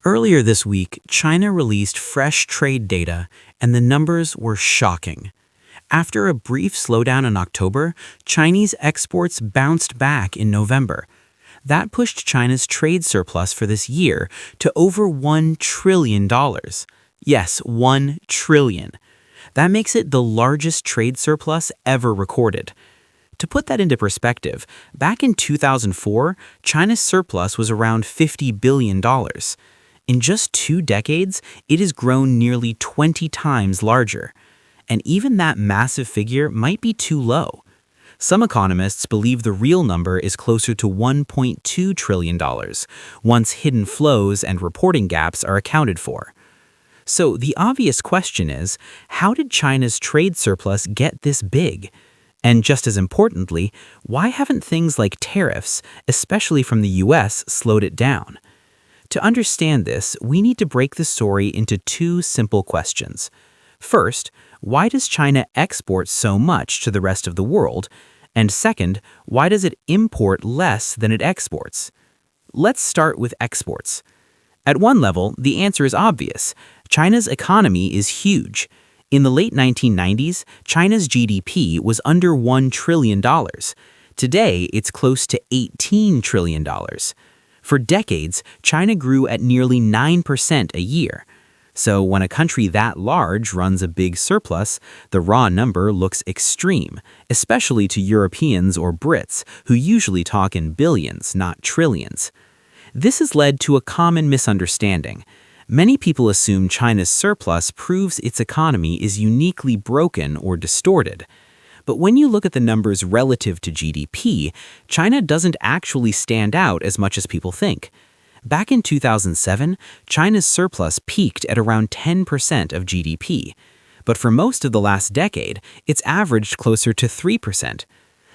Earlier this week, China released fresh trade data, and the numbers were shocking. After a brief slowdown in October, Chinese exports bounced back in November. That pushed China's trade surplus for this year to over $1 trillion. Yes, $1 trillion. That makes it the largest trade surplus ever recorded. To put that into perspective, back in 2004, China's surplus was around $50 billion. In just 2 decades, it has grown nearly 20 times larger. And even that massive figure might be too low. Some economists believe the real number is closer to $1.2 trillion, once hidden flows and reporting gaps are accounted for. So the obvious question is, how did China's trade surplus get this big? And just as importantly, why haven't things like tariffs, especially from the US, slowed it down? To understand this, we need to break the story into 2 simple questions. First, why does China export so much to the rest of the world? And second, why does it import less than it exports? Let's start with exports. At one level, the answer is obvious. China's economy is huge. In the late 1990s, China's GDP was under $1 trillion. Today, it's close to $18 trillion. For decades, China grew at nearly 9% a year. So when a country that large runs a big surplus, the raw number looks extreme, especially to Europeans or Brits, who usually talk in billions, not trillions. This has led to a common misunderstanding. Many people assume China's surplus proves its economy is uniquely broken or distorted. But when you look at the numbers relative to GDP, China doesn't actually stand out as much as people think. Back in 2007, China's surplus peaked at around 10% of GDP. But for most of the last decade, it's averaged closer to 3%.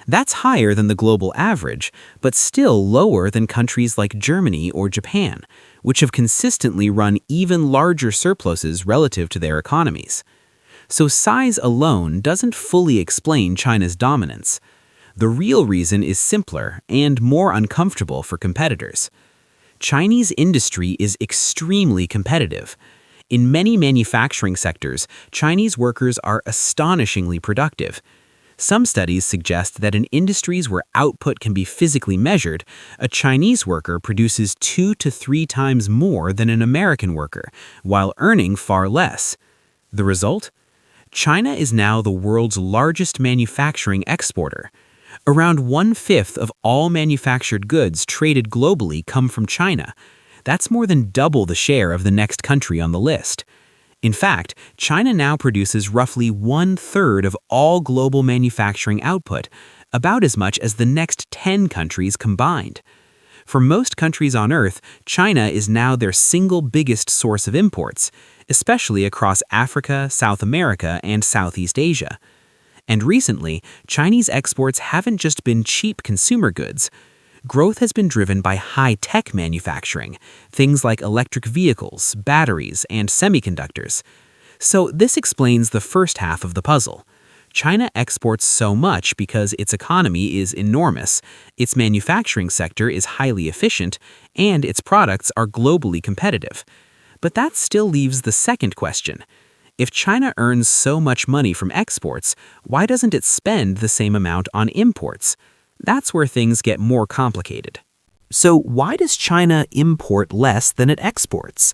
That's higher than the global average, but still lower than countries like Germany or Japan, which have consistently run even larger surpluses relative to their economies. So size alone doesn't fully explain China's dominance. The real reason is simpler and more uncomfortable for competitors. Chinese industry is extremely competitive. In many manufacturing sectors, Chinese workers are astonishingly productive. Some studies suggest that in industries where output can be physically measured, a Chinese worker produces 2 to 3 times more than an American worker, while earning far less. The result? China is now the world's largest manufacturing exporter. Around 1/5 of all manufactured goods traded globally come from China. That's more than double the share of the next country on the list. In fact, China now produces roughly 1/3 of all global manufacturing output, about as much as the next 10 countries combined. For most countries on Earth, China is now their single biggest source of imports, especially across Africa, South America, and Southeast Asia. And recently, Chinese exports haven't just been cheap consumer goods. Growth has been driven by high-tech manufacturing, things like electric vehicles, batteries, and semiconductors. So this explains the first half of the puzzle. China exports so much because its economy is enormous, its manufacturing sector is highly efficient, and its products are globally competitive. But that still leaves the second question. If China earns so much money from exports, why doesn't it spend the same amount on imports? That's where things get more complicated. So why does China import less than it exports?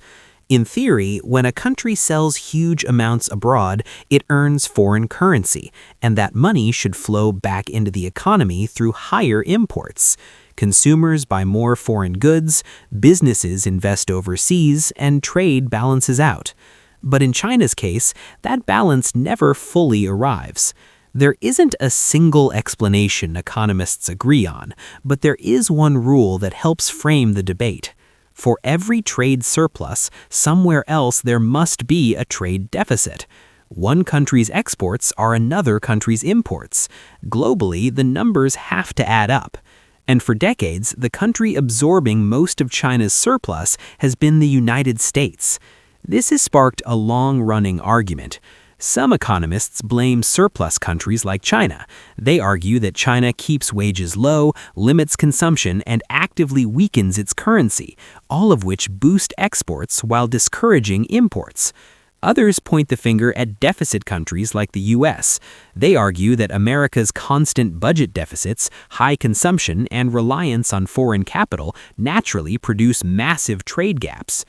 In theory, when a country sells huge amounts abroad, it earns foreign currency, and that money should flow back into the economy through higher imports. Consumers buy more foreign goods, businesses invest overseas, and trade balances out. But in China's case, that balance never fully arrives. There isn't a single explanation economists agree on, but there is one rule that helps frame the debate. For every trade surplus, somewhere else there must be a trade deficit. One country's exports are another country's imports. Globally, the numbers have to add up. And for decades, the country absorbing most of China's surplus has been the United States. This has sparked a long-running argument. Some economists blame surplus countries like China. They argue that China keeps wages low, limits consumption, and actively weakens its currency, all of which boost exports while discouraging imports. Others point the finger at deficit countries like the U.S. They argue that America's constant budget deficits, high consumption, and reliance on foreign capital naturally produce massive trade gaps.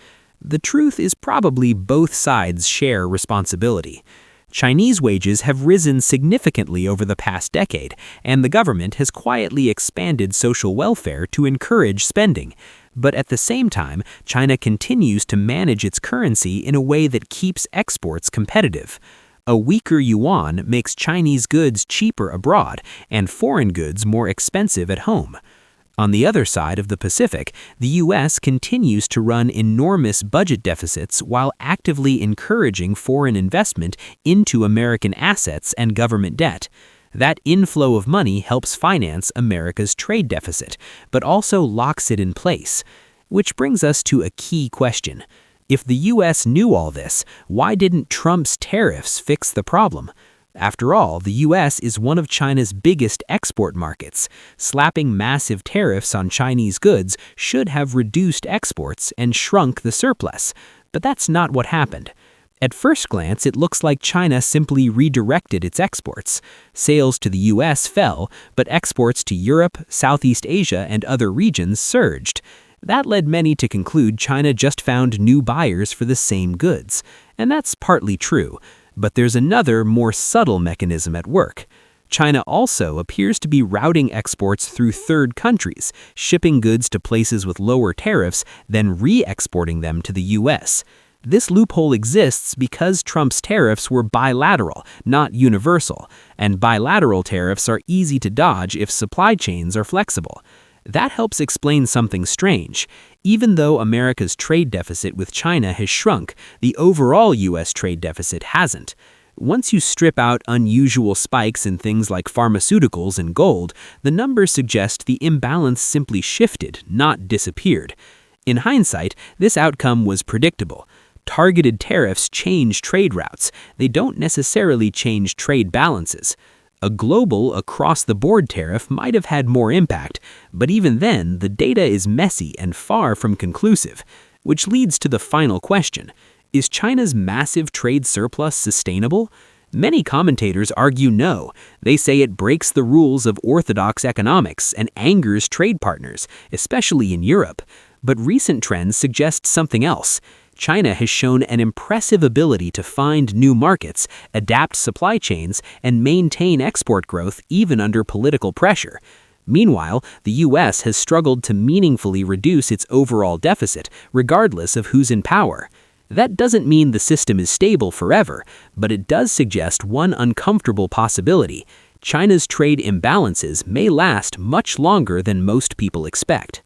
The truth is probably both sides share responsibility. Chinese wages have risen significantly over the past decade, and the government has quietly expanded social welfare to encourage spending. But at the same time, China continues to manage its currency in a way that keeps exports competitive. A weaker yuan makes Chinese goods cheaper abroad and foreign goods more expensive at home. On the other side of the Pacific, the U.S. continues to run enormous budget deficits while actively encouraging foreign investment into American assets and government debt. That inflow of money helps finance America's trade deficit, but also locks it in place. Which brings us to a key question. If the U.S. knew all this, why didn't Trump's tariffs fix the problem? After all, the U.S. is one of China's biggest export markets. Slapping massive tariffs on Chinese goods should have reduced exports and shrunk the surplus. But that's not what happened. At first glance, it looks like China simply redirected its exports. Sales to the U.S. fell, but exports to Europe, Southeast Asia, and other regions surged. That led many to conclude China just found new buyers for the same goods. And that's partly true. But there's another, more subtle mechanism at work. China also appears to be routing exports through third countries, shipping goods to places with lower tariffs, then re-exporting them to the U.S. This loophole exists because Trump's tariffs were bilateral, not universal, and bilateral tariffs are easy to dodge if supply chains are flexible. That helps explain something strange. Even though America's trade deficit with China has shrunk, the overall U.S. trade deficit hasn't. Once you strip out unusual spikes in things like pharmaceuticals and gold, the numbers suggest the imbalance simply shifted, not disappeared. In hindsight, this outcome was predictable. Targeted tariffs change trade routes. They don't necessarily change trade balances. A global, across-the-board tariff might have had more impact, but even then, the data is messy and far from conclusive, which leads to the final question. Is China's massive trade surplus sustainable? Many commentators argue no. They say it breaks the rules of orthodox economics and angers trade partners, especially in Europe. But recent trends suggest something else. China has shown an impressive ability to find new markets, adapt supply chains, and maintain export growth even under political pressure. Meanwhile, the U.S. has struggled to meaningfully reduce its overall deficit, regardless of who's in power. That doesn't mean the system is stable forever, but it does suggest one uncomfortable possibility. China's trade imbalances may last much longer than most people expect.